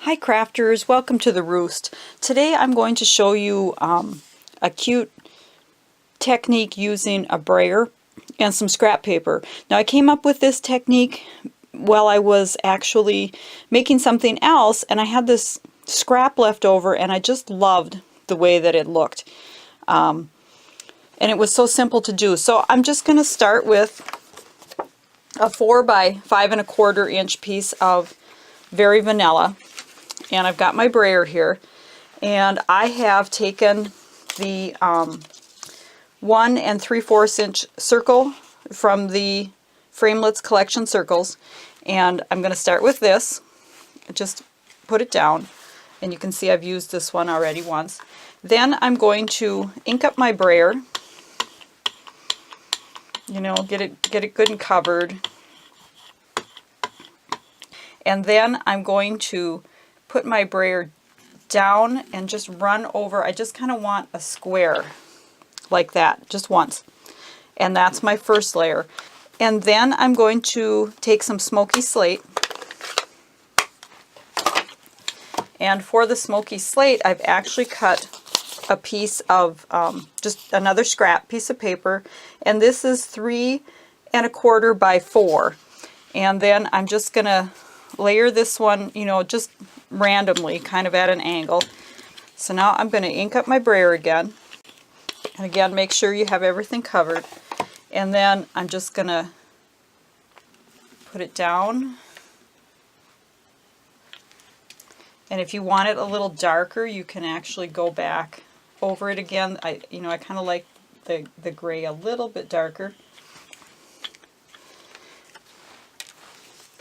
Hi crafters, welcome to the Roost. Today I'm going to show you a cute technique using a brayer and some scrap paper. Now I came up with this technique while I was actually making something else, and I had this scrap left over and I just loved the way that it looked. And it was so simple to do. So I'm just going to start with a 4 by 5¼ inch piece of Very Vanilla. And I've got my brayer here, and I have taken the 1 3/4 inch circle from the Framelit's collection circles, and I'm going to start with this. Just put it down, and you can see I've used this one already once. Then I'm going to ink up my brayer, you know, get it good and covered, and then I'm going to put my brayer down and just run over. I just kind of want a square like that, just once. And that's my first layer. And then I'm going to take some Smoky Slate. And for the Smoky Slate, I've actually cut a piece of just another scrap piece of paper. And this is 3 1/4 by 4. And then I'm just going to layer this one, you know, just randomly, kind of at an angle. So now I'm going to ink up my brayer again. And again, make sure you have everything covered. And then I'm just going to put it down. And if you want it a little darker, you can actually go back over it again. I kind of like the gray a little bit darker.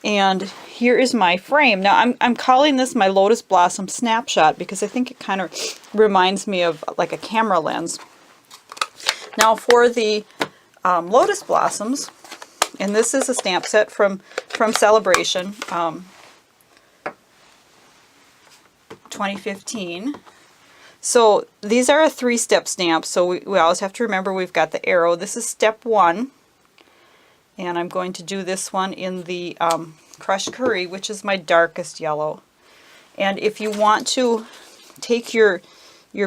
And here is my frame. Now I'm calling this my Lotus Blossom Snapshot because I think it kind of reminds me of like a camera lens. Now for the Lotus Blossoms, and this is a stamp set from Celebration 2015. So these are a 3-step stamp, so we always have to remember we've got the arrow. This is step 1. And I'm going to do this one in the Crushed Curry, which is my darkest yellow. And if you want to take your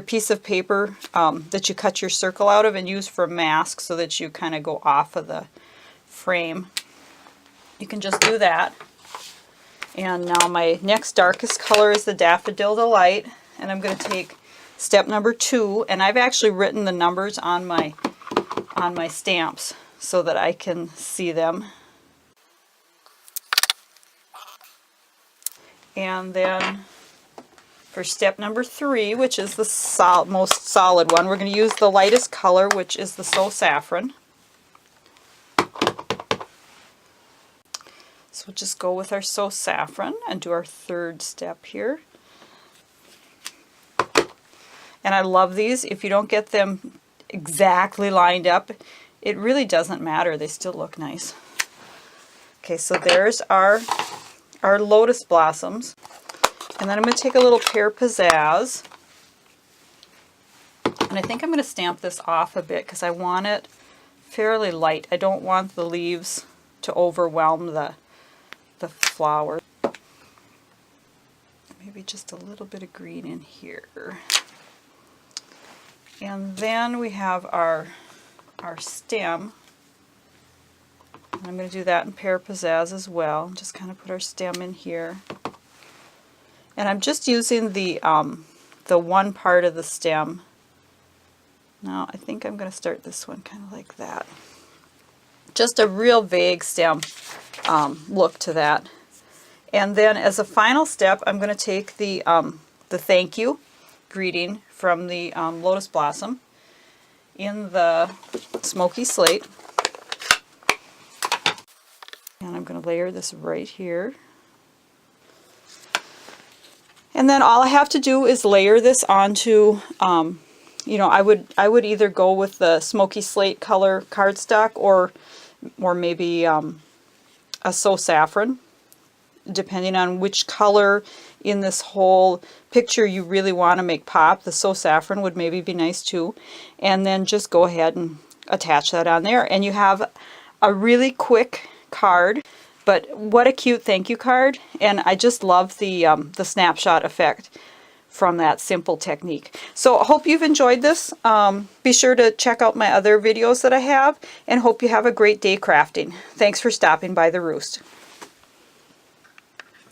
piece of paper that you cut your circle out of and use for mask so that you kind of go off of the frame, you can just do that. And now my next darkest color is the Daffodil Delight. And I'm going to take step number 2. And I've actually written the numbers on my stamps so that I can see them. And then for step number 3, which is the most solid one, we're going to use the lightest color, which is the Saffron. So we'll just go with our Saffron and do our 3rd step here. And I love these. If you don't get them exactly lined up, it really doesn't matter. They still look nice. Okay, so there's our Lotus Blossoms. And then I'm going to take a little Pear Pizzazz. And I think I'm going to stamp this off a bit because I want it fairly light. I don't want the leaves to overwhelm the flower. Maybe just a little bit of green in here. And then we have our stem, and I'm going to do that in Pear Pizzazz as well. Just kind of put our stem in here, and I'm just using the one part of the stem. Now I think I'm going to start this one kind of like that. Just a real vague stem look to that. And then as a final step, I'm going to take the thank you greeting from the Lotus Blossom in the Smoky Slate. And I'm going to layer this right here. And then all I have to do is layer this onto, you know, I would either go with the Smoky Slate color cardstock or maybe a Saffron, depending on which color in this whole picture you really want to make pop. The Saffron would maybe be nice too. And then just go ahead and attach that on there. And you have a really quick card. But what a cute thank you card, and I just love the snapshot effect from that simple technique. So I hope you've enjoyed this. Be sure to check out my other videos that I have, and hope you have a great day crafting. Thanks for stopping by the Roost.